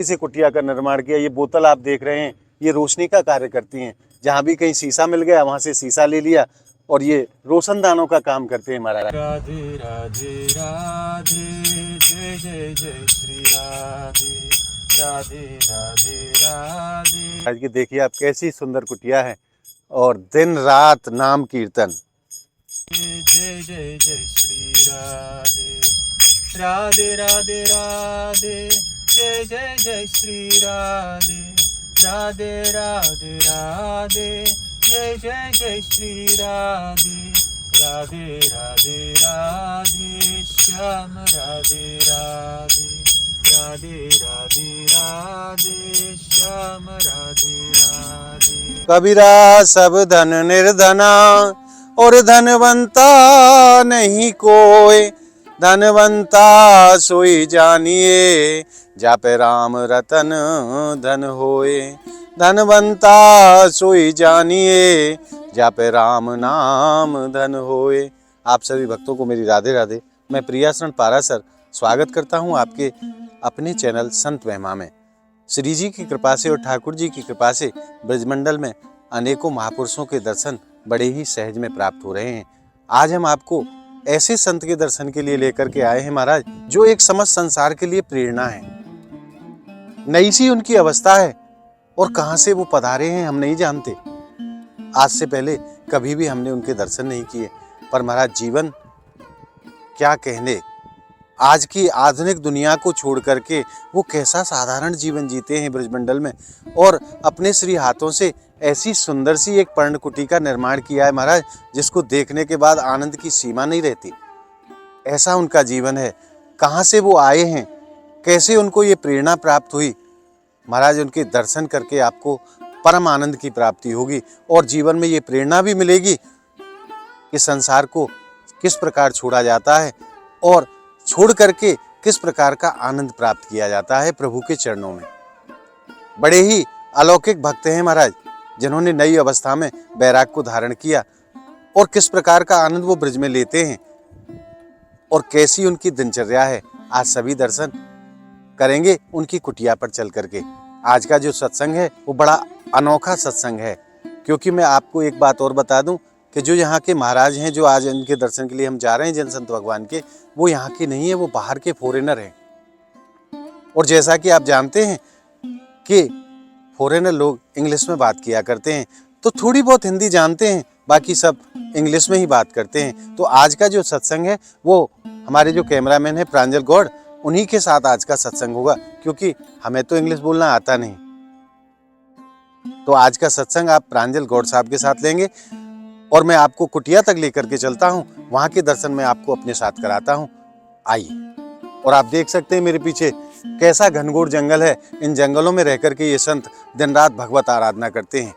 से कुटिया का निर्माण किया। ये बोतल आप देख रहे हैं, ये रोशनी का कार्य करती हैं। जहाँ भी कहीं शीशा मिल गया वहाँ से शीशा ले लिया, और ये रोशनदानों का काम करते हैं महाराज। राधे राधे राधे, जय जय जय श्री राधे, राधे राधे राधे। आज की देखिए आप कैसी सुंदर कुटिया है, और दिन रात नाम कीर्तन। जय जय जय श्री राधे, राधे राधे राधे, जय जय जय श्री राधे, राधे राधे राधे, जय जय जय श्री राधे, राधे राधे राधे, श्याम राधे राधे, राधे राधे राधे, श्याम राधे राधे। कबीरा सब धन निर्धना, और धनवंता नहीं कोई। धनवंता सोई जानिए, जापे राम रतन धन होए। धनवंता सोई जानिए, जापे राम नाम धन होए। आप सभी भक्तों को मेरी राधे राधे। मैं प्रियाशरण पारासर स्वागत करता हूं आपके अपने चैनल संत महिमा में। श्री जी की कृपा से और ठाकुर जी की कृपा से ब्रजमंडल में अनेकों महापुरुषों के दर्शन बड़े ही सहज में प्राप्त हो रहे हैं। आज हम आपको ऐसे संत के दर्शन के लिए लेकर के आए हैं महाराज, जो एक समस्त संसार के लिए प्रेरणा है। नई सी उनकी अवस्था है, और कहां से वो पधारे हैं हम नहीं जानते। आज से पहले कभी भी हमने उनके दर्शन नहीं किए, पर महाराज जीवन क्या कहने, आज की आधुनिक दुनिया को छोड़ करके वो कैसा साधारण जीवन जीते हैं ब्रजमंडल में, और अपने श्री हाथों से ऐसी सुंदर सी एक पर्णकुटी का निर्माण किया है महाराज, जिसको देखने के बाद आनंद की सीमा नहीं रहती। ऐसा उनका जीवन है। कहाँ से वो आए हैं, कैसे उनको ये प्रेरणा प्राप्त हुई महाराज, उनके दर्शन करके आपको परम आनंद की प्राप्ति होगी, और जीवन में ये प्रेरणा भी मिलेगी कि संसार को किस प्रकार छोड़ा जाता है, और छोड़ करके किस प्रकार का आनंद प्राप्त किया जाता है प्रभु के चरणों में। बड़े ही अलौकिक भक्त हैं महाराज, जिन्होंने नई अवस्था में बैराग को धारण किया, और किस प्रकार का आनंद वो ब्रज में लेते हैं, और कैसी उनकी दिनचर्या है। आज सभी दर्शन करेंगे उनकी कुटिया पर चल करके। आज का जो सत्संग है वो बड़ा अनोखा सत्संग है, क्योंकि मैं आपको एक बात और बता दूं कि जो यहाँ के महाराज हैं, जो आज इनके दर्शन के लिए हम जा रहे हैं जन संत भगवान के, वो यहाँ के नहीं है, वो बाहर के फॉरेनर हैं। और जैसा कि आप जानते हैं कि फॉरेनर लोग इंग्लिश में बात किया करते हैं, तो थोड़ी बहुत हिंदी जानते हैं, बाकी सब इंग्लिश में ही बात करते हैं। तो आज का जो सत्संग है वो हमारे जो कैमरामैन है प्रांजल गौड़, उन्हीं के साथ आज का सत्संग होगा, क्योंकि हमें तो इंग्लिश बोलना आता नहीं। तो आज का सत्संग आप प्रांजल गौड़ साहब के साथ लेंगे, और मैं आपको कुटिया तक लेकर के चलता हूँ। वहाँ के दर्शन मैं आपको अपने साथ कराता हूँ। आइए। और आप देख सकते हैं मेरे पीछे कैसा घनघोर जंगल है। इन जंगलों में रहकर के ये संत दिन रात भगवत आराधना करते हैं,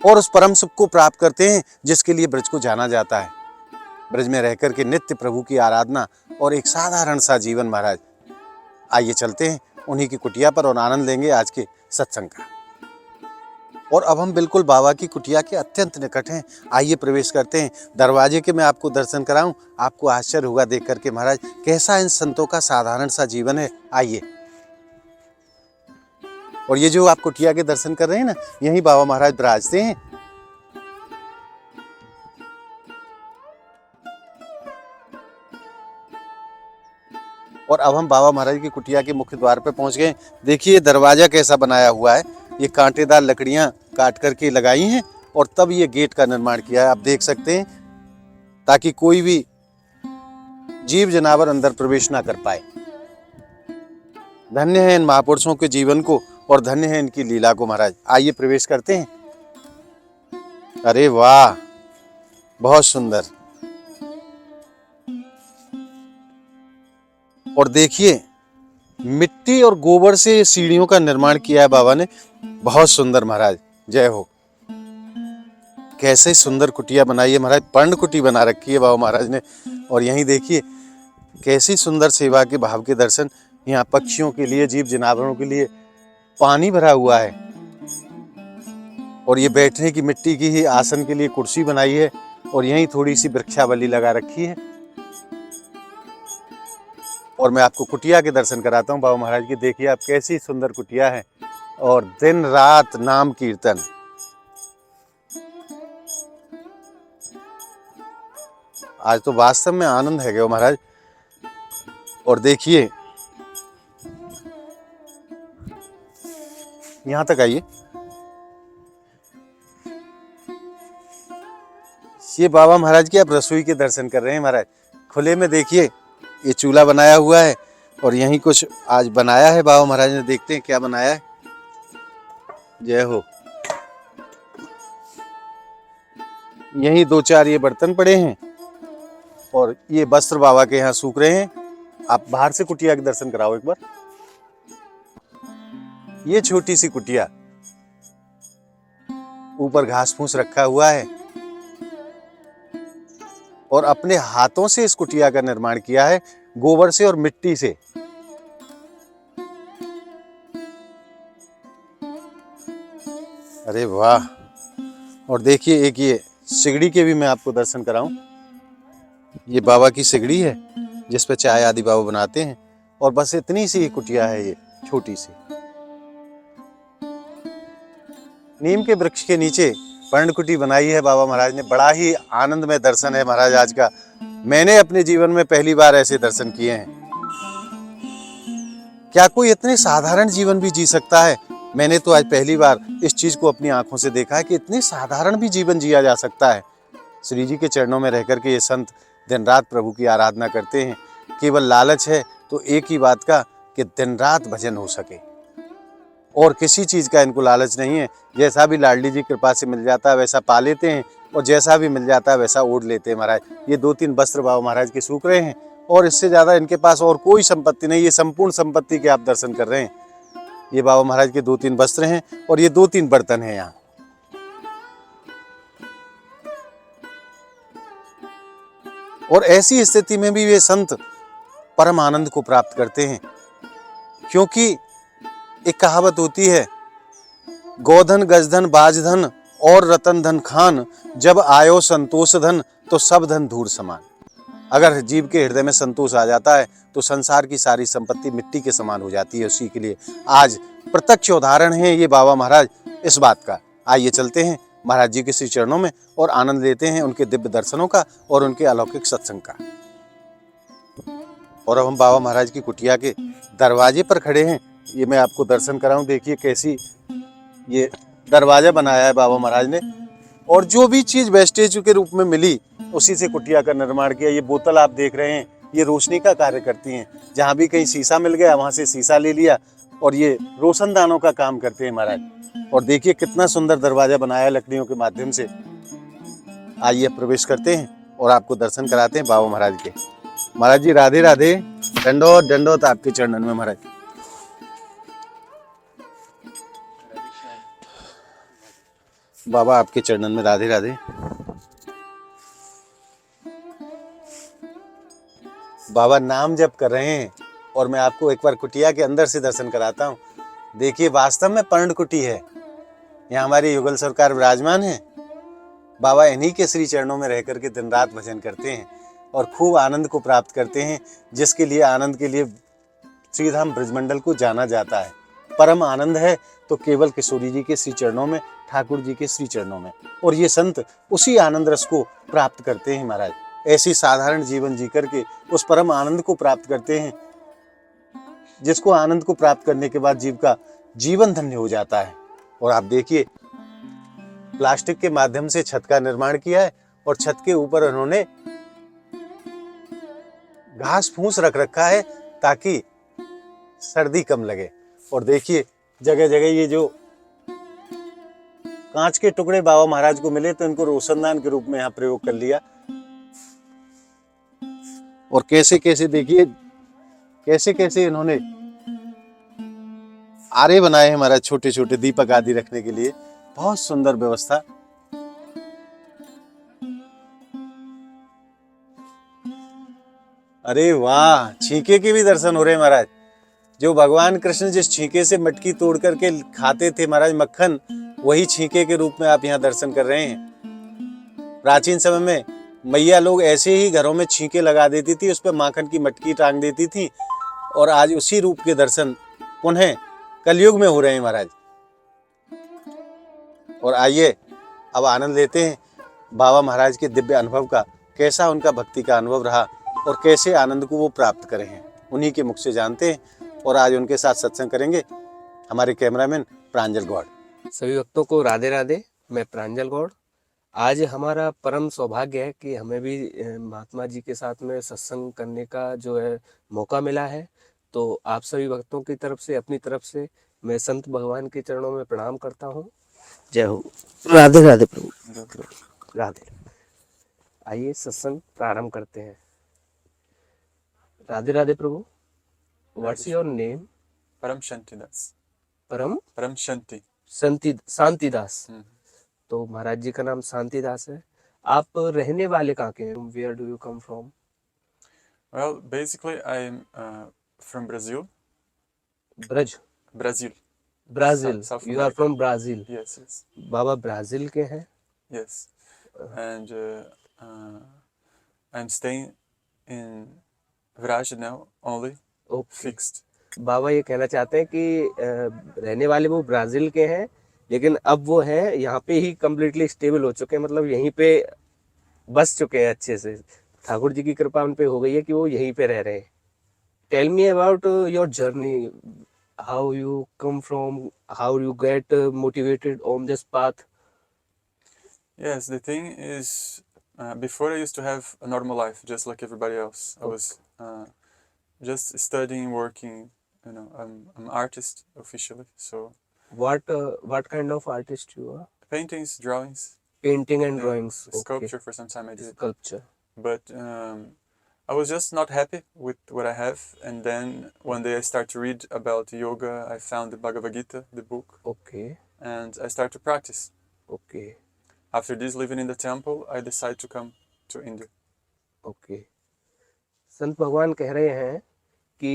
और उस परम सुख को प्राप्त करते हैं जिसके लिए ब्रज को जाना जाता है। ब्रज में रहकर के नित्य प्रभु की आराधना और एक साधारण सा जीवन महाराज। आइए चलते हैं उन्हीं की कुटिया पर और आनंद लेंगे आज के सत्संग का। और अब हम बिल्कुल बाबा की कुटिया के अत्यंत निकट हैं। आइए प्रवेश करते हैं। दरवाजे के मैं आपको दर्शन कराऊं, आपको आश्चर्य होगा देख करके महाराज, कैसा इन संतों का साधारण सा जीवन है। आइए। और ये जो आप कुटिया के दर्शन कर रहे हैं ना, यही बाबा महाराज विराजते हैं। और अब हम बाबा महाराज की कुटिया के मुख्य द्वार पर पहुंच गए। देखिए दरवाजा कैसा बनाया हुआ है। ये कांटेदार लकड़ियां काट करके लगाई हैं, और तब ये गेट का निर्माण किया है। आप देख सकते हैं, ताकि कोई भी जीव जनावर अंदर प्रवेश ना कर पाए। धन्य है इन महापुरुषों के जीवन को, और धन्य है इनकी लीला को महाराज। आइए प्रवेश करते हैं। अरे वाह, बहुत सुंदर। और देखिए मिट्टी और गोबर से सीढ़ियों का निर्माण किया है बाबा ने। बहुत सुंदर महाराज, जय हो। कैसे सुंदर कुटिया बनाई है महाराज, पर्णकुटी बना रखी है बाबा महाराज ने। और यहीं देखिए कैसी सुंदर सेवा के भाव के दर्शन। यहाँ पक्षियों के लिए, जीव जनावरों के लिए पानी भरा हुआ है, और ये बैठने की मिट्टी की ही आसन के लिए कुर्सी बनाई है, और यहीं थोड़ी सी वृक्षावली लगा रखी है। और मैं आपको कुटिया के दर्शन कराता हूँ बाबा महाराज की। देखिए आप कैसी सुंदर कुटिया है और दिन रात नाम कीर्तन। आज तो वास्तव में आनंद है गया महाराज। और देखिए यहां तक आइए। ये बाबा महाराज की आप रसोई के दर्शन कर रहे हैं महाराज। खुले में देखिए ये चूल्हा बनाया हुआ है और यहीं कुछ आज बनाया है बाबा महाराज ने। देखते हैं क्या बनाया है। जय हो। यहीं 2-4 ये बर्तन पड़े हैं और ये वस्त्र बाबा के यहाँ सूख रहे हैं। आप बाहर से कुटिया के दर्शन कराओ एक बार। ये छोटी सी कुटिया, ऊपर घास फूस रखा हुआ है और अपने हाथों से इस कुटिया का निर्माण किया है, गोबर से और मिट्टी से। अरे वाह। और देखिए एक ये सिगड़ी के भी मैं आपको दर्शन कराऊं। ये बाबा की सिगड़ी है जिस पे चाय आदि बाबा बनाते हैं और बस इतनी सी कुटिया है ये छोटी सी। नीम के वृक्ष के नीचे पर्णकुटी बनाई है बाबा महाराज ने। बड़ा ही आनंदमय दर्शन है महाराज आज का। मैंने अपने जीवन में पहली बार ऐसे दर्शन किए हैं। क्या कोई इतने साधारण जीवन भी जी सकता है? मैंने तो आज पहली बार इस चीज को अपनी आंखों से देखा है कि इतने साधारण भी जीवन जिया जा सकता है। श्री जी के चरणों में रहकर के ये संत दिन रात प्रभु की आराधना करते हैं। केवल लालच है तो एक ही बात का कि दिन रात भजन हो सके, और किसी चीज का इनको लालच नहीं है। जैसा भी लाडली जी कृपा से मिल जाता है वैसा पा लेते हैं और जैसा भी मिल जाता है वैसा ओढ़ लेते हैं महाराज। ये 2-3 वस्त्र बाबा महाराज के सूख रहे हैं और इससे ज्यादा इनके पास और कोई संपत्ति नहीं। ये संपूर्ण संपत्ति के आप दर्शन कर रहे हैं। ये बाबा महाराज के 2-3 वस्त्र हैं और ये 2-3 बर्तन हैं यहाँ। और ऐसी स्थिति में भी वे संत परम आनंद को प्राप्त करते हैं, क्योंकि एक कहावत होती है, गोधन गजधन बाजधन और रतन धन खान, जब आयो संतोष धन तो सब धन धूल समान। अगर जीव के हृदय में संतोष आ जाता है तो संसार की सारी संपत्ति मिट्टी के समान हो जाती है। उसी के लिए आज प्रत्यक्ष उदाहरण है ये बाबा महाराज इस बात का। आइए चलते हैं महाराज जी के श्री चरणों में और आनंद लेते हैं उनके दिव्य दर्शनों का और उनके अलौकिक सत्संग का। और अब हम बाबा महाराज की कुटिया के दरवाजे पर खड़े हैं। ये मैं आपको दर्शन कराऊं। देखिए कैसी ये दरवाजा बनाया है बाबा महाराज ने, और जो भी चीज वेस्टेज के रूप में मिली उसी से कुटिया का निर्माण किया। ये बोतल आप देख रहे हैं, ये रोशनी का कार्य करती हैं। जहाँ भी कहीं शीशा मिल गया वहां से शीशा ले लिया, और ये रोशनदानों का काम करते हैं महाराज। और देखिए कितना सुंदर दरवाजा बनाया है लकड़ियों के माध्यम से। आइए प्रवेश करते हैं और आपको दर्शन कराते हैं बाबा महाराज के। महाराज जी राधे राधे। दंडोत दंडोत आपके चरणन में महाराज। बाबा आपके चरणन में राधे राधे। बाबा नाम जप कर रहे हैं और मैं आपको एक बार कुटिया के अंदर से दर्शन कराता हूँ। देखिए वास्तव में पर्णकुटी है। यहाँ हमारी युगल सरकार विराजमान है। बाबा इन्हीं के श्री चरणों में रह करके दिन रात भजन करते हैं और खूब आनंद को प्राप्त करते हैं, जिसके लिए आनंद के लिए श्रीधाम ब्रजमंडल को जाना जाता है। परम आनंद है तो केवल किशोरी जी के श्री चरणों में, ठाकुर जी के श्री चरणों में। और ये संत उसी आनंद रस को प्राप्त करते हैं महाराज। ऐसी साधारण जीवन जी करके उस परम आनंद को प्राप्त करते हैं, जिसको आनंद को प्राप्त करने के बाद जीव का जीवन धन्य हो जाता है। और आप देखिए प्लास्टिक के माध्यम से छत का निर्माण किया है और छत के ऊपर उन्होंने घास फूस रख रखा है ताकि सर्दी कम लगे। और देखिए जगह जगह ये जो कांच के टुकड़े बाबा महाराज को मिले तो इनको रोशनदान के रूप में यहाँ प्रयोग कर लिया। और कैसे कैसे देखिए कैसे कैसे इन्होंने आरे बनाए हैं महाराज, छोटे छोटे दीपक आदि रखने के लिए। बहुत सुंदर व्यवस्था। अरे वाह, छींके के भी दर्शन हो रहे हैं महाराज। जो भगवान कृष्ण जिस छींके से मटकी तोड़ करके खाते थे महाराज मक्खन, वही छींके के रूप में आप यहाँ दर्शन कर रहे हैं। प्राचीन समय में मैया लोग ऐसे ही घरों में छींके लगा देती थी, उस पर माखन की मटकी टांग देती थी और आज उसी रूप के दर्शन पुनः कलयुग में हो रहे हैं महाराज। और आइए अब आनंद लेते हैं बाबा महाराज के दिव्य अनुभव का, कैसा उनका भक्ति का अनुभव रहा और कैसे आनंद को वो प्राप्त करे हैं, उन्हीं के मुख से जानते हैं। और आज उनके साथ सत्संग करेंगे हमारे कैमरामैन प्रांजल गौड़। सभी भक्तों को राधे राधे। मैं प्रांजल गौड़। आज हमारा परम सौभाग्य है कि हमें भी महात्मा जी के साथ में सत्संग करने का जो है मौका मिला है। तो आप सभी भक्तों की तरफ से, अपनी तरफ से मैं संत भगवान के चरणों में प्रणाम करता हूँ। जय हो। राधे राधे प्रभु। राधे। आइए सत्संग प्रारंभ करते हैं। राधे राधे प्रभु। What's your name? Param Shantidas. परम शांति शांतिदास। तो महाराज जी का नाम शांतिदास है। आप रहने वाले कहाँ के हैं? Where do you come from? Well, basically, I'm from Brazil. Brazil. South you are from Brazil. Yes. बाबा ब्राजील के हैं। Yes. And I'm staying in Viraj now only. Fixed. बाबा ये कहना चाहते हैं कि रहने वाले वो ब्राजील के हैं, लेकिन अब वो हैं यहाँ पे ही कम्प्लीटली स्टेबल हो चुके हैं, मतलब यहीं पे बस चुके हैं अच्छे से। ठाकुर जी की कृपा उन पे हो गई है कि वो यहीं पे रह रहे हैं। Tell me about your journey, how you come from, how you get motivated on this path. Yes, the thing is, before I used to have a normal life, just like everybody else. I was just studying, working. You know, I'm an artist officially. So what kind of artist you are? paintings, drawings, Painting and drawings. sculpture. For some time I did. Sculpture. But I was just not happy with what I have. And then one day I started to read about yoga. I found the Bhagavad Gita, the book. Okay. And I started to practice. Okay. After this, living in the temple, I decided to come to India. Okay. संत भगवान कह रहे हैं कि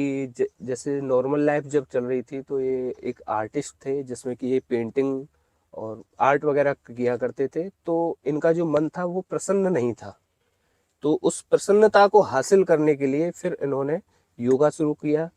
जैसे normal life जब चल रही थी तो ये एक आर्टिस्ट थे, जिसमें कि ये पेंटिंग और आर्ट वगैरह किया करते थे। तो इनका जो मन था वो प्रसन्न नहीं था। तो उस प्रसन्नता को हासिल करने के लिए फिर इन्होंने योगा शुरू किया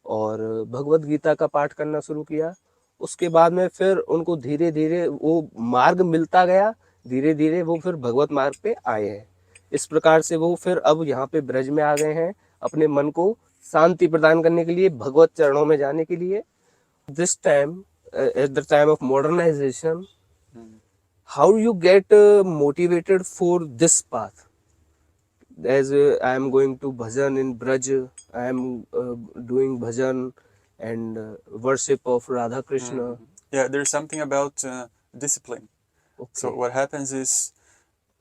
और भगवत गीता का पाठ करना शुरू किया। उसके बाद में फिर उनको धीरे धीरे वो मार्ग मिलता गया, धीरे धीरे वो फिर भगवत मार्ग पे आए हैं। इस प्रकार से वो फिर अब यहाँ पे ब्रज में आ गए हैं, अपने मन को शांति प्रदान करने के लिए, भगवत चरणों में जाने के लिए। This time at the time of modernisation, how you get motivated for this path? As I am going to bhajan in Braj, I am doing bhajan and worship of Radha Krishna. Yeah, there's something about discipline. Okay. So what happens is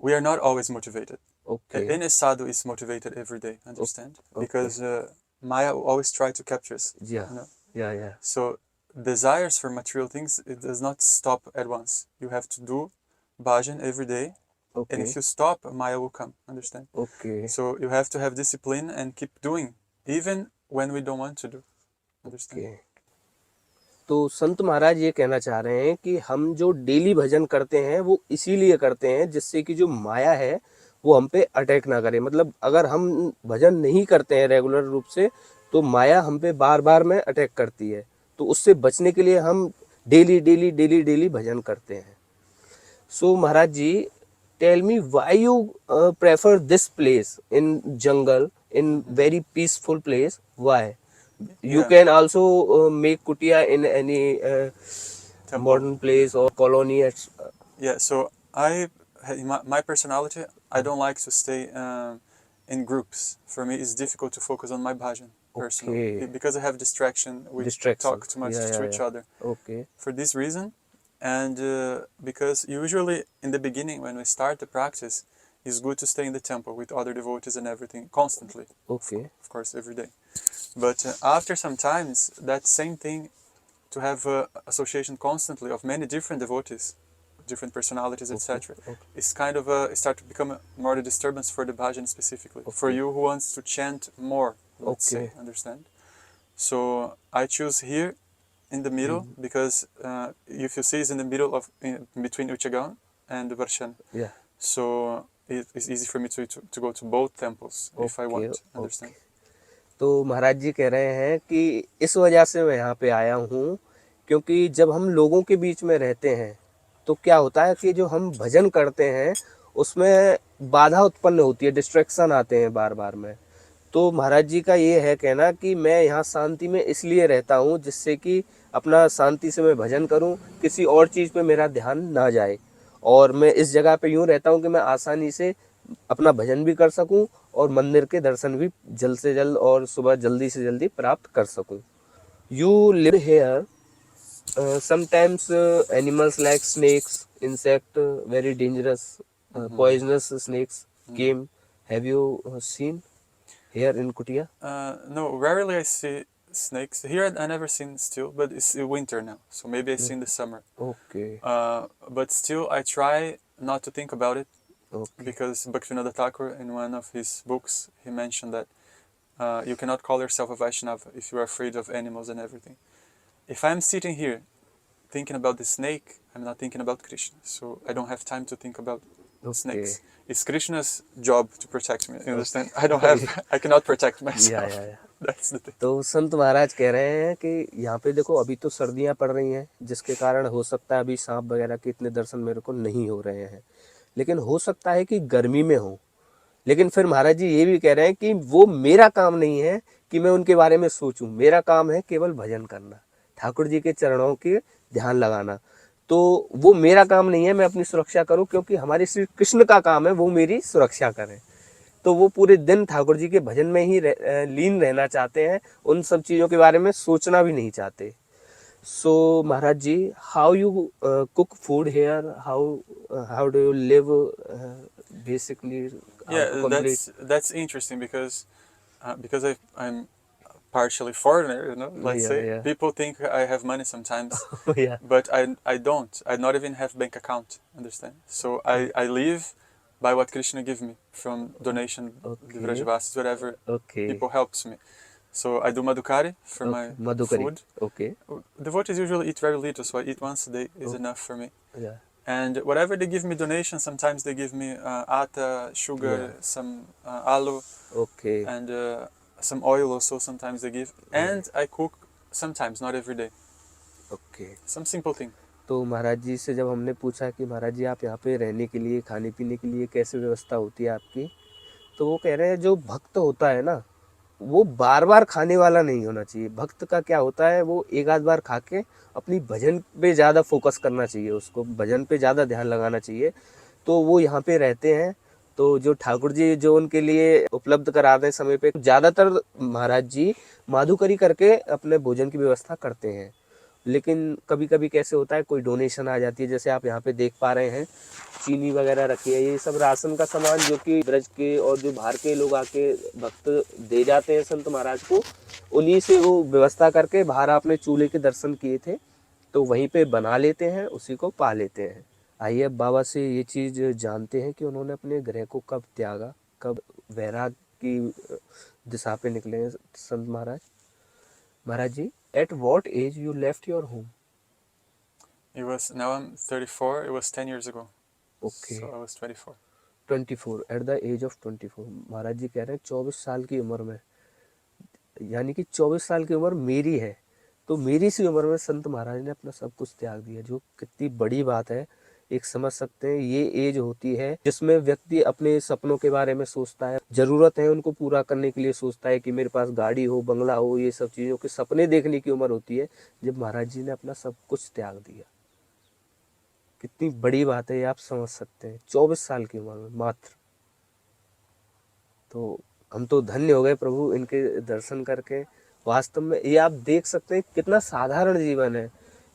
we are not always motivated. Okay. Any sadhu is motivated every day, understand? Okay. Because Maya always try to capture us. Yeah. You know? Yeah. So desires for material things, it does not stop at once. You have to do bhajan every day. Okay. And if you stop, Maya will come, understand? Okay. So you have to have discipline and keep doing, even when we don't want to do, understand? Okay. तो संत महाराज ये कहना चाह रहे हैं कि हम जो daily भजन करते हैं वो इसीलिए करते हैं जिससे कि जो माया है वो हम पे अटैक ना करे। मतलब अगर हम भजन नहीं करते हैं रेगुलर रूप से तो माया हम पे बार बार में अटैक करती है। तो उससे बचने के लिए हम डेली भजन करते हैं। सो महाराज जी, tell me why you prefer this place in jungle, in very peaceful place? Why? You can also make kutia in any modern place or colony. Yeah, so my personality, I don't like to stay in groups. For me, it's difficult to focus on my bhajan personally. Okay. Because I have distraction. We talk too much to each other. Okay. For this reason, and because usually in the beginning when we start the practice, it's good to stay in the temple with other devotees and everything constantly. Okay. Of course, every day. But after some times, that same thing, to have association constantly of many different devotees, different personalities, etc. It's kind of it start to become more the disturbance for the bhajan specifically. For you who wants to chant more, let's say, understand? So I choose here in the middle because if you see, it's in the middle of between Uchagan and Varshan. Yeah. So it's easy for me to go to both temples if I want. Understand? तो महाराज जी कह रहे हैं कि इस वजह से मैं यहाँ पे आया हूँ, क्योंकि जब हम लोगों के बीच में रहते हैं तो क्या होता है कि जो हम भजन करते हैं उसमें बाधा उत्पन्न होती है, डिस्ट्रैक्शन आते हैं बार बार में। तो महाराज जी का ये है कहना कि मैं यहाँ शांति में इसलिए रहता हूँ जिससे कि अपना शांति से मैं भजन करूँ, किसी और चीज़ पे मेरा ध्यान ना जाए, और मैं इस जगह पे यूँ रहता हूँ कि मैं आसानी से अपना भजन भी कर सकूँ और मंदिर के दर्शन भी जल्द से जल्द और सुबह जल्दी से जल्दी प्राप्त कर सकूँ। You live here, sometimes animals like snakes, insect, very dangerous, poisonous snakes came. Have you seen here in Kutia? No, rarely I see snakes. Here I never seen still, but it's winter now, so maybe I see in the summer. Okay. But still, I try not to think about it, Okay. because Bhaktivinoda Thakur, in one of his books, he mentioned that you cannot call yourself a Vaishnava if you are afraid of animals and everything. If I'm sitting here thinking about the snake, I'm not thinking about Krishna, so I don't have time to think about snakes. It's Krishna's job to protect me. You understand? I don't have. I cannot protect myself. Yeah. That's the thing. तो संत महाराज कह रहे हैं कि यहाँ पे देखो अभी तो सर्दियाँ पड़ रही हैं, जिसके कारण हो सकता है अभी सांप वगैरह के इतने दर्शन मेरे को नहीं हो रहे हैं, लेकिन हो सकता है कि गर्मी में हो। लेकिन फिर महाराज जी ये भी कह रहे हैं कि वो मेरा काम नहीं है कि मैं उनके बारे में सोचूं, मेरा काम है केवल भजन करना, ठाकुर जी के चरणों के ध्यान लगाना। तो वो मेरा काम नहीं है मैं अपनी सुरक्षा करूं, क्योंकि हमारे श्री कृष्ण का काम है वो मेरी सुरक्षा करें। तो वो पूरे दिन ठाकुर जी के भजन में ही लीन रहना चाहते हैं, उन सब चीज़ों के बारे में सोचना भी नहीं चाहते। So Maharaj ji, how you cook food here, how do you live basically? Yeah, that's interesting because I'm partially foreigner, you know. Let's say Yeah. people think I have money sometimes, Yeah. but I don't. I not even have bank account. Understand? So I live by what Krishna give me from donation, Okay. Vrajavasis, whatever Okay. people helps me. So I do madhukari for my Madhukari. food. Okay. Devotees usually eat very little, so I eat once a day is enough for me. Yeah. And whatever they give me donation, sometimes they give me atta, sugar, some aloo, Okay. and some oil also sometimes they give. And I cook sometimes, not every day. Okay. Some simple thing. तो महाराज जी से जब हमने पूछा कि महाराज जी आप यहाँ पे रहने के लिए, खाने पीने के लिए कैसे व्यवस्था होती है आपकी, तो वो कह रहे हैं जो भक्त होता है ना, वो बार बार खाने वाला नहीं होना चाहिए। भक्त का क्या होता है, वो एक आध बार खा के अपनी भजन पे ज़्यादा फोकस करना चाहिए, उसको भजन पे ज़्यादा ध्यान लगाना चाहिए। तो वो यहाँ पे रहते हैं, तो जो ठाकुर जी जो उनके लिए उपलब्ध करा दें समय पे, ज़्यादातर महाराज जी माधुकरी करके अपने भोजन की व्यवस्था करते हैं। लेकिन कभी कभी कैसे होता है, कोई डोनेशन आ जाती है, जैसे आप यहाँ पे देख पा रहे हैं चीनी वगैरह रखी है, ये सब राशन का सामान जो कि ब्रज के और जो बाहर के लोग आके भक्त दे जाते हैं संत महाराज को, उन्हीं से वो व्यवस्था करके बाहर आपने चूल्हे के दर्शन किए थे, तो वहीं पे बना लेते हैं, उसी को पा लेते हैं। आइए अब बाबा से ये चीज़ जानते हैं कि उन्होंने अपने ग्रह को कब त्यागा, कब वैराग की दिशा पे निकले संत महाराज। महाराज जी, at what age you left your home? Now I'm 34. It was 10 years ago. Okay. So I was 24. 24 at the age of 24। महाराज जी कह रहे हैं 24 साल की उम्र में, यानी कि 24 साल की उम्र मेरी है, तो मेरी सी उम्र में संत महाराज ने अपना सब कुछ त्याग दिया, जो कितनी बड़ी बात है। एक समझ सकते हैं ये एज होती है जिसमें व्यक्ति अपने सपनों के बारे में सोचता है, जरूरत है उनको पूरा करने के लिए सोचता है कि मेरे पास गाड़ी हो, बंगला हो, ये सब चीज़ों के सपने देखने की उम्र होती है, जब महाराज जी ने अपना सब कुछ त्याग दिया। कितनी बड़ी बात है ये, आप समझ सकते हैं 24 साल की उम्र में मात्र। तो हम तो धन्य हो गए प्रभु इनके दर्शन करके। वास्तव में ये आप देख सकते हैं कितना साधारण जीवन है।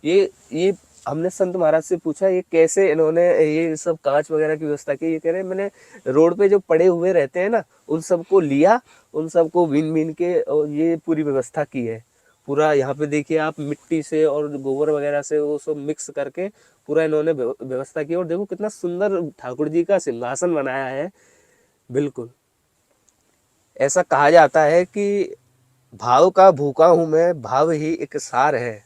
ये हमने संत महाराज से पूछा ये कैसे इन्होंने ये सब कांच वगैरह की व्यवस्था की। ये कह रहे हैं मैंने रोड पे जो पड़े हुए रहते हैं ना, उन सबको लिया, उन सबको बीन के और ये पूरी व्यवस्था की है। पूरा यहाँ पे देखिए आप, मिट्टी से और गोबर वगैरह से वो सब मिक्स करके पूरा इन्होंने व्यवस्था की। और देखो कितना सुंदर ठाकुर जी का सिंहासन बनाया है। बिल्कुल ऐसा कहा जाता है कि भाव का भूखा हूँ मैं, भाव ही एक सार है,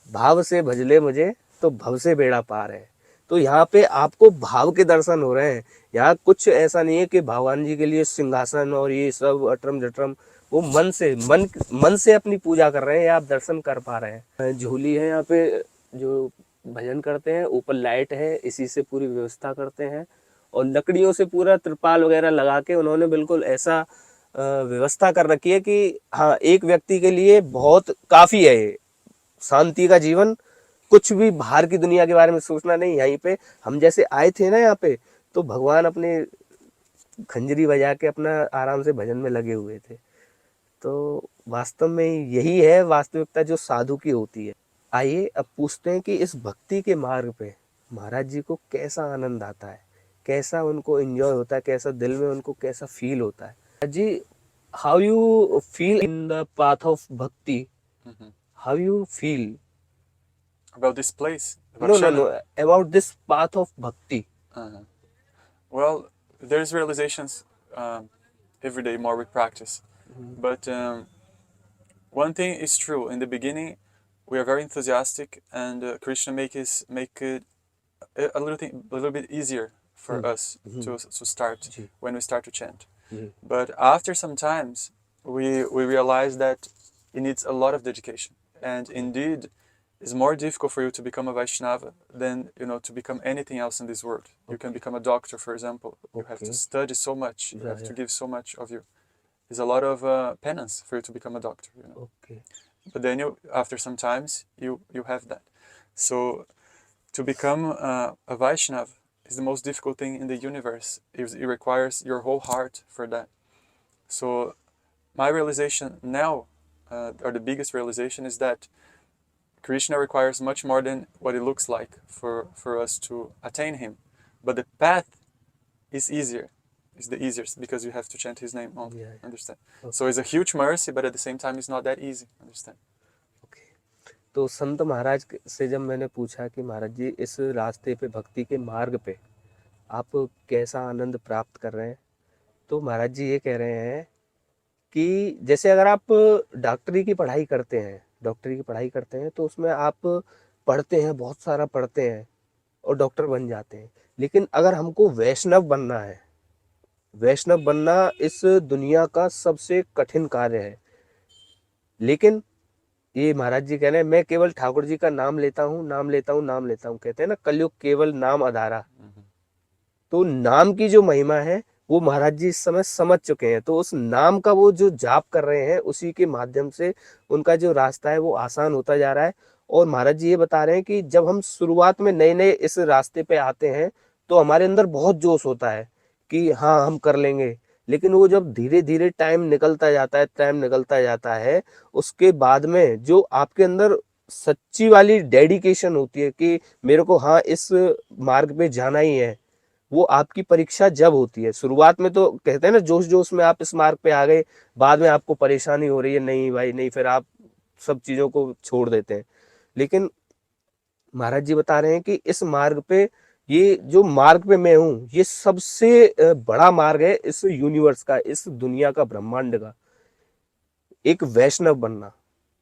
भाव से भजले मुझे तो भव से बेड़ा पार है। तो यहाँ पे आपको भाव के दर्शन हो रहे हैं। यहाँ कुछ ऐसा नहीं है कि भगवान जी के लिए सिंहासन और ये सब अटरम जटरम वो मन से अपनी पूजा कर रहे हैं, आप दर्शन कर पा रहे हैं। झूली है यहाँ पे जो भजन करते हैं, ऊपर लाइट है, इसी से पूरी व्यवस्था करते हैं और लकड़ियों से पूरा त्रिपाल वगैरह लगा के उन्होंने बिल्कुल ऐसा व्यवस्था कर रखी है कि हाँ, एक व्यक्ति के लिए बहुत काफी है ये। शांति का जीवन, कुछ भी बाहर की दुनिया के बारे में सोचना नहीं। यहीं पे हम जैसे आए थे ना यहाँ पे, तो भगवान अपने खंजरी बजा के अपना आराम से भजन में लगे हुए थे। तो वास्तव में यही है वास्तविकता जो साधु की होती है। आइए अब पूछते हैं कि इस भक्ति के मार्ग पे महाराज जी को कैसा आनंद आता है, कैसा उनको एंजॉय होता है, कैसा दिल में उनको कैसा फील होता है। Maharaj ji, how you feel in the path of bhakti? Mhm. How you feel? About this place, about No, Shannon. about this path of bhakti. Uh-huh. Well, there's realizations every day more with practice. But one thing is true. In the beginning, we are very enthusiastic, and Krishna make it a little bit easier for us to start when we start to chant. But after some times, we realize that it needs a lot of dedication, and indeed, it's more difficult for you to become a Vaishnava than to become anything else in this world. You can become a doctor, for example. You have to study so much. You have to give so much of you. There's a lot of penance for you to become a doctor. Okay. But then after some times, you have that. So to become a Vaishnava is the most difficult thing in the universe. It requires your whole heart for that. So my realization now, or the biggest realization, is that Krishna requires much more than what it looks like for us to attain him. But the path is easier. It's the easiest because you have to chant his name only. Yeah. Understand? So it's a huge mercy, but at the same time, it's not that easy. Understand? Okay. तो संत महाराज से जब मैंने पूछा कि महाराज जी इस रास्ते पे, भक्ति के मार्ग पे आप कैसा आनंद प्राप्त कर रहे हैं, तो महाराज जी ये कह रहे हैं कि जैसे अगर आप डॉक्टरी की पढ़ाई करते हैं तो उसमें आप पढ़ते हैं, बहुत सारा पढ़ते हैं और डॉक्टर बन जाते हैं। लेकिन अगर हमको वैष्णव बनना इस दुनिया का सबसे कठिन कार्य है। लेकिन ये महाराज जी कह रहे हैं, मैं केवल ठाकुर जी का नाम लेता हूँ। कहते हैं ना, कलयुग केवल नाम आधारा। तो नाम की जो महिमा है वो महाराज जी इस समय समझ चुके हैं। तो उस नाम का वो जो जाप कर रहे हैं, उसी के माध्यम से उनका जो रास्ता है वो आसान होता जा रहा है। और महाराज जी ये बता रहे हैं कि जब हम शुरुआत में नए इस रास्ते पे आते हैं तो हमारे अंदर बहुत जोश होता है कि हाँ, हम कर लेंगे। लेकिन वो जब धीरे धीरे टाइम निकलता जाता है, उसके बाद में जो आपके अंदर सच्ची वाली डेडिकेशन होती है कि मेरे को हाँ, इस मार्ग पे जाना ही है, वो आपकी परीक्षा जब होती है। शुरुआत में तो कहते हैं ना, जोश जोश में आप इस मार्ग पे आ गए, बाद में आपको परेशानी हो रही है, नहीं भाई नहीं, फिर आप सब चीजों को छोड़ देते हैं। लेकिन महाराज जी बता रहे हैं कि इस मार्ग पे, ये जो मार्ग पे मैं हूँ, ये सबसे बड़ा मार्ग है इस यूनिवर्स का, इस दुनिया का, ब्रह्मांड का। एक वैष्णव बनना,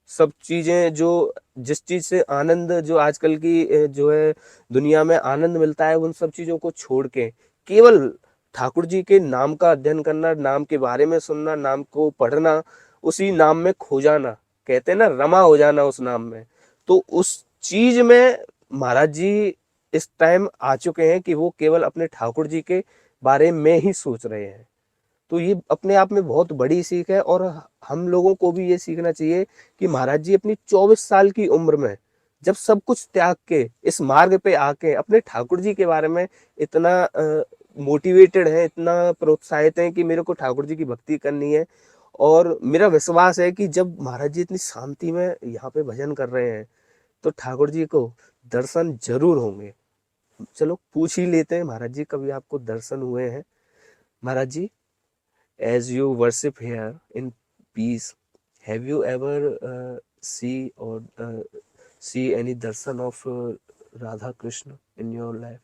सब चीजें जो जिस चीज से आनंद, जो आजकल की जो है दुनिया में आनंद मिलता है, उन सब चीजों को छोड़ के केवल ठाकुर जी के नाम का अध्ययन करना, नाम के बारे में सुनना, नाम को पढ़ना, उसी नाम में खो जाना, कहते हैं ना, रमा हो जाना उस नाम में। तो उस चीज में महाराज जी इस टाइम आ चुके हैं कि वो केवल अपने ठाकुर जी के बारे में ही सोच रहे हैं। तो ये अपने आप में बहुत बड़ी सीख है। और हम लोगों को भी ये सीखना चाहिए कि महाराज जी अपनी 24 साल की उम्र में जब सब कुछ त्याग के इस मार्ग पे आके अपने ठाकुर जी के बारे में इतना मोटिवेटेड है, इतना प्रोत्साहित है कि मेरे को ठाकुर जी की भक्ति करनी है। और मेरा विश्वास है कि जब महाराज जी इतनी शांति में यहाँ पे भजन कर रहे हैं तो ठाकुर जी को दर्शन जरूर होंगे। चलो पूछ ही लेते हैं, महाराज जी कभी आपको दर्शन हुए हैं? महाराज जी, as you worship here in peace, have you ever see any darshan of Radha Krishna in your life?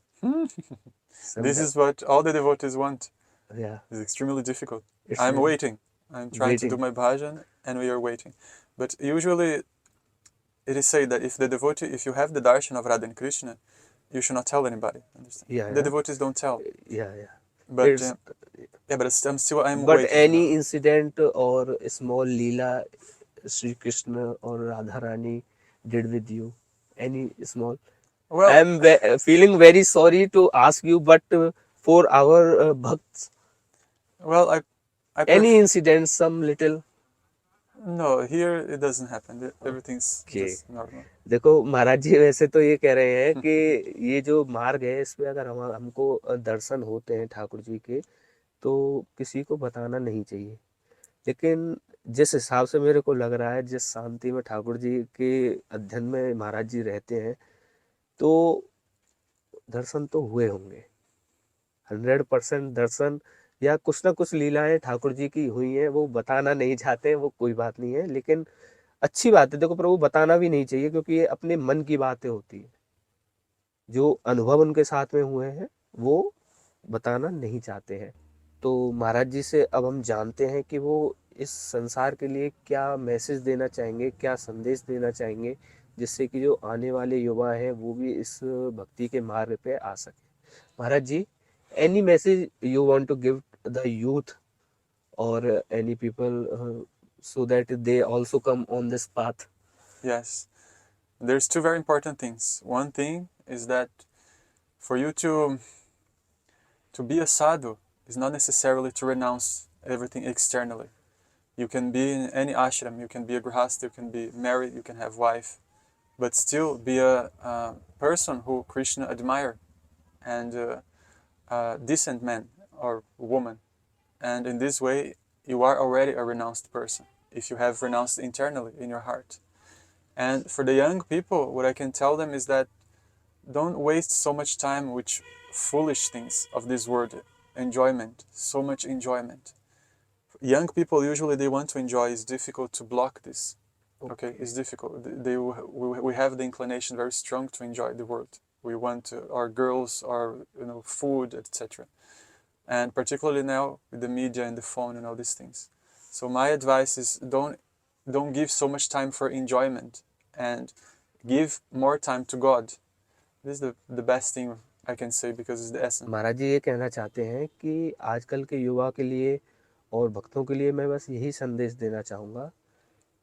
This is what all the devotees want. Yeah. It's extremely difficult. It's I'm really- waiting. I'm trying to do my bhajan, and we are waiting. But usually, it is said that if you have the darshan of Radha and Krishna, you should not tell anybody. Understand? Yeah, The yeah. devotees don't tell. Yeah, yeah. But It's Yeah, but I'm But waiting. any incident or small leela Sri Krishna or Radha Rani did with you? Any small? I Well, am feeling very sorry to ask you, but for our bhakts, well, I any prefer. incident, some little. No, here it doesn't happen. Everything's Okay. just normal. देखो महाराज जी वैसे तो ये कह रहे हैं कि ये जो मार्ग है इसमें अगर हमको दर्शन होते हैं ठाकुर जी के तो किसी को बताना नहीं चाहिए। लेकिन जिस हिसाब से मेरे को लग रहा है, जिस शांति में ठाकुर जी के अध्ययन में महाराज जी रहते हैं, तो दर्शन तो हुए होंगे। 100% दर्शन या कुछ ना कुछ लीलाएं ठाकुर जी की हुई हैं, वो बताना नहीं चाहते, वो कोई बात नहीं है। लेकिन अच्छी बात है, देखो प्रभु बताना भी नहीं चाहिए क्योंकि ये अपने मन की बातें होती है। जो अनुभव उनके साथ में हुए हैं वो बताना नहीं चाहते हैं। तो महाराज जी से अब हम जानते हैं कि वो इस संसार के लिए क्या मैसेज देना चाहेंगे, क्या संदेश देना चाहेंगे, जिससे कि जो आने वाले युवा हैं वो भी इस भक्ति के मार्ग पे आ सके। Maharaj ji, any message you want to give the youth or any people so that they also come on this path? Yes, there's two very important things. One thing is that for you to be a sadhu is not necessarily to renounce everything externally. You can be in any ashram, you can be a grihastha, you can be married, you can have wife, but still be a person who Krishna admire and a decent man or woman. And in this way, you are already a renounced person if you have renounced internally in your heart. And for the young people, what I can tell them is that don't waste so much time with foolish things of this world. Enjoyment, so much enjoyment. Young people usually they want to enjoy. It's difficult to block this. Okay, it's difficult. We have the inclination very strong to enjoy the world. We want our girls, our food, etc. And particularly now with the media and the phone and all these things. So my advice is don't give so much time for enjoyment and give more time to God. This is the best thing I can say because it's the essence. महाराज जी ये कहना चाहते हैं कि आजकल के युवा के लिए और भक्तों के लिए मैं बस यही संदेश देना चाहूँगा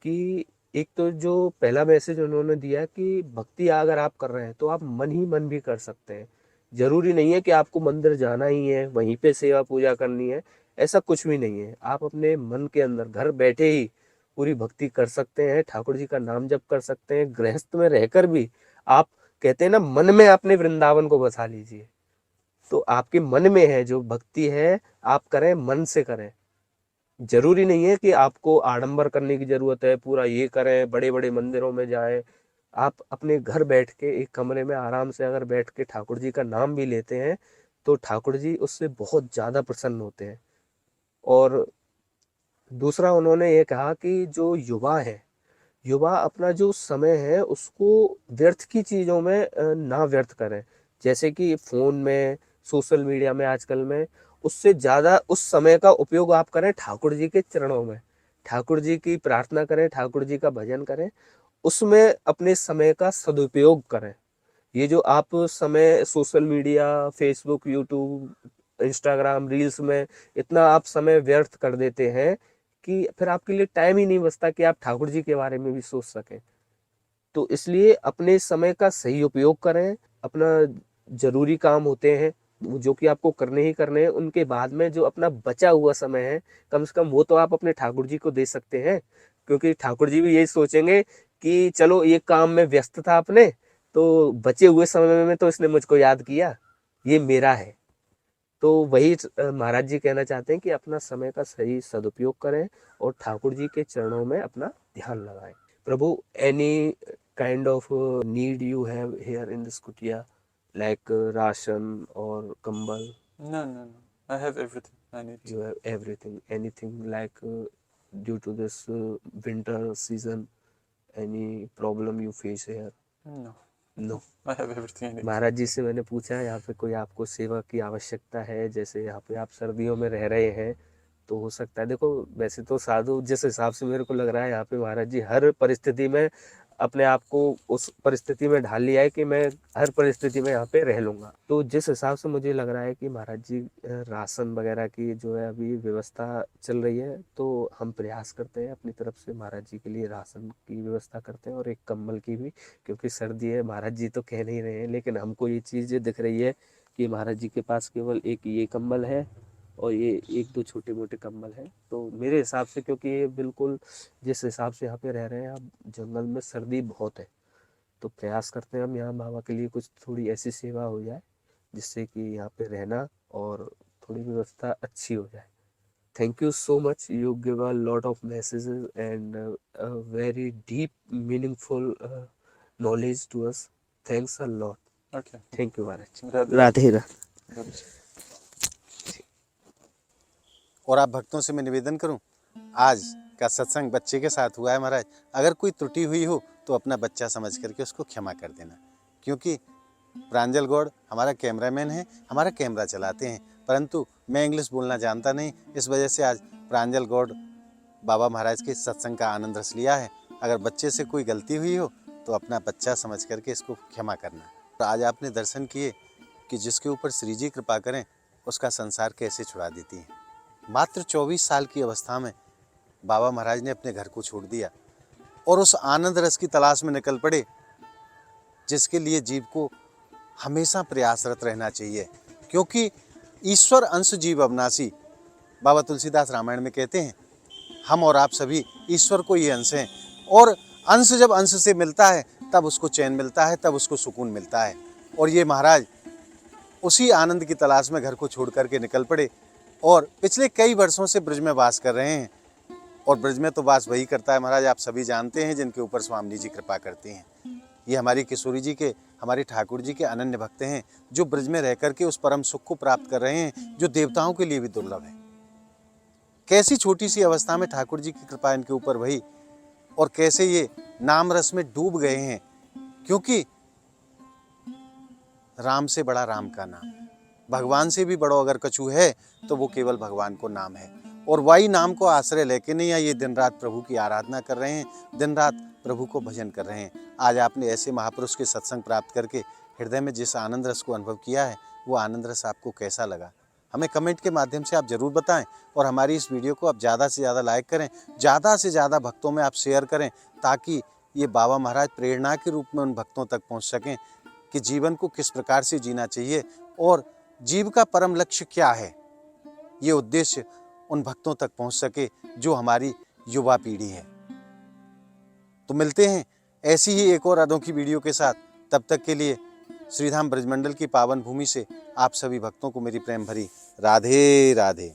कि एक तो जो पहला मैसेज उन्होंने दिया कि भक्ति अगर आप कर रहे हैं तो आप मन ही मन भी कर सकते हैं। जरूरी नहीं है कि आपको मंदिर जाना ही है, वहीं पे सेवा पूजा करनी है, ऐसा कुछ भी नहीं है। आप अपने मन के अंदर घर बैठे ही पूरी भक्ति कर सकते हैं, ठाकुर जी का नाम जप कर सकते हैं। गृहस्थ में रहकर भी आप कहते हैं ना, मन में अपने वृंदावन को बसा लीजिए। तो आपके मन में है जो भक्ति है, आप करें, मन से करें। जरूरी नहीं है कि आपको आडंबर करने की जरूरत है, पूरा ये करें, बड़े बड़े मंदिरों में जाएं। आप अपने घर बैठ के एक कमरे में आराम से अगर बैठ के ठाकुर जी का नाम भी लेते हैं तो ठाकुर जी उससे बहुत ज्यादा प्रसन्न होते हैं। और दूसरा उन्होंने ये कहा कि जो युवा है, युवा अपना जो समय है उसको व्यर्थ की चीज़ों में ना व्यर्थ करें। जैसे कि फ़ोन में, सोशल मीडिया में आजकल में, उससे ज़्यादा उस समय का उपयोग आप करें ठाकुर जी के चरणों में। ठाकुर जी की प्रार्थना करें, ठाकुर जी का भजन करें, उसमें अपने समय का सदुपयोग करें। ये जो आप समय social media, Facebook, YouTube, Instagram, reels में इतना आप समय व्यर्थ कर देते हैं कि फिर आपके लिए टाइम ही नहीं बचता कि आप ठाकुर जी के बारे में भी सोच सकें। तो इसलिए अपने समय का सही उपयोग करें। अपना जरूरी काम होते हैं जो कि आपको करने ही करने हैं, उनके बाद में जो अपना बचा हुआ समय है कम से कम वो तो आप अपने ठाकुर जी को दे सकते हैं। क्योंकि ठाकुर जी भी यही सोचेंगे कि चलो ये काम में व्यस्त था अपने, तो बचे हुए समय में तो इसने मुझको याद किया, ये मेरा है। तो वही महाराज जी कहना चाहते हैं कि अपना समय का सही सदुपयोग करें और ठाकुर जी के चरणों में अपना ध्यान लगाएं। प्रभु, any kind of need you have here in this kutiya, like ration और कंबल? No, no, no. I have everything I need. You have everything, anything like due to this winter season, any problem you face here? No, No. I have everything I need. महाराज जी से मैंने पूछा यहाँ पे कोई आपको सेवा की आवश्यकता है, जैसे यहाँ पे आप सर्दियों में रह रहे हैं तो हो सकता है। देखो वैसे तो साधु जिस हिसाब से मेरे को लग रहा है यहाँ पे महाराज जी हर परिस्थिति में अपने आप को उस परिस्थिति में ढाल लिया है कि मैं हर परिस्थिति में यहाँ पे रह लूँगा। तो जिस हिसाब से मुझे लग रहा है कि महाराज जी राशन वगैरह की जो है अभी व्यवस्था चल रही है, तो हम प्रयास करते हैं अपनी तरफ से महाराज जी के लिए राशन की व्यवस्था करते हैं और एक कंबल की भी, क्योंकि सर्दी है। महाराज जी तो कह नहीं रहे हैं, लेकिन हमको ये चीज़ दिख रही है कि महाराज जी के पास केवल एक ये कंबल है और ये एक दो छोटे मोटे कंबल हैं। तो मेरे हिसाब से, क्योंकि ये बिल्कुल जिस हिसाब से यहाँ पे रह रहे हैं आप, जंगल में सर्दी बहुत है, तो प्रयास करते हैं हम यहाँ बाबा के लिए कुछ थोड़ी ऐसी सेवा हो जाए जिससे कि यहाँ पे रहना और थोड़ी व्यवस्था अच्छी हो जाए। Thank you so much. You give a lot of messages and a very deep, meaningful knowledge to us. Thanks a lot. Okay. Thank you, Maharaj. Radhe. Radhe Radhe. Radhe. और आप भक्तों से मैं निवेदन करूं, आज का सत्संग बच्चे के साथ हुआ है महाराज। अगर कोई त्रुटि हुई हो तो अपना बच्चा समझ करके उसको क्षमा कर देना, क्योंकि प्रांजल गौड़ हमारा कैमरामैन है, हमारा कैमरा चलाते हैं, परंतु मैं इंग्लिश बोलना जानता नहीं, इस वजह से आज प्रांजल गौड़ बाबा महाराज के सत्संग का आनंद रस लिया है। अगर बच्चे से कोई गलती हुई हो तो अपना बच्चा समझ करके इसको क्षमा करना। तो आज आपने दर्शन किए कि जिसके ऊपर श्री जी कृपा करें उसका संसार कैसे छुड़ा देती है। मात्र 24 साल की अवस्था में बाबा महाराज ने अपने घर को छोड़ दिया और उस आनंद रस की तलाश में निकल पड़े, जिसके लिए जीव को हमेशा प्रयासरत रहना चाहिए, क्योंकि ईश्वर अंश जीव अविनाशी। बाबा तुलसीदास रामायण में कहते हैं, हम और आप सभी ईश्वर को ये अंश हैं, और अंश जब अंश से मिलता है तब उसको चैन मिलता है, तब उसको सुकून मिलता है। और ये महाराज उसी आनंद की तलाश में घर को छोड़ करके निकल पड़े और पिछले कई वर्षों से ब्रज में वास कर रहे हैं। और ब्रज में तो वास वही करता है महाराज, आप सभी जानते हैं, जिनके ऊपर स्वामी जी कृपा करते हैं। ये हमारी किशोरी जी के, हमारे ठाकुर जी के अनन्य भक्त हैं, जो ब्रज में रह करके उस परम सुख को प्राप्त कर रहे हैं जो देवताओं के लिए भी दुर्लभ है। कैसी छोटी सी अवस्था में ठाकुर जी की कृपा इनके ऊपर भई और कैसे ये नाम रस में डूब गए हैं, क्योंकि राम से बड़ा राम का नाम, भगवान से भी बड़ो अगर कछु है तो वो केवल भगवान को नाम है। और वही नाम को आश्रय लेके नहीं ये दिन रात प्रभु की आराधना कर रहे हैं, दिन रात प्रभु को भजन कर रहे हैं। आज आपने ऐसे महापुरुष के सत्संग प्राप्त करके हृदय में जिस आनंद रस को अनुभव किया है, वो आनंद रस आपको कैसा लगा, हमें कमेंट के माध्यम से आप ज़रूर बताएं। और हमारी इस वीडियो को आप ज़्यादा से ज़्यादा लाइक करें, ज़्यादा से ज़्यादा भक्तों में आप शेयर करें, ताकि ये बाबा महाराज प्रेरणा के रूप में उन भक्तों तक पहुँच सकें कि जीवन को किस प्रकार से जीना चाहिए और जीव का परम लक्ष्य क्या है। ये उद्देश्य उन भक्तों तक पहुंच सके जो हमारी युवा पीढ़ी है। तो मिलते हैं ऐसी ही एक और अनोखी वीडियो के साथ। तब तक के लिए श्रीधाम ब्रजमंडल की पावन भूमि से आप सभी भक्तों को मेरी प्रेम भरी राधे राधे।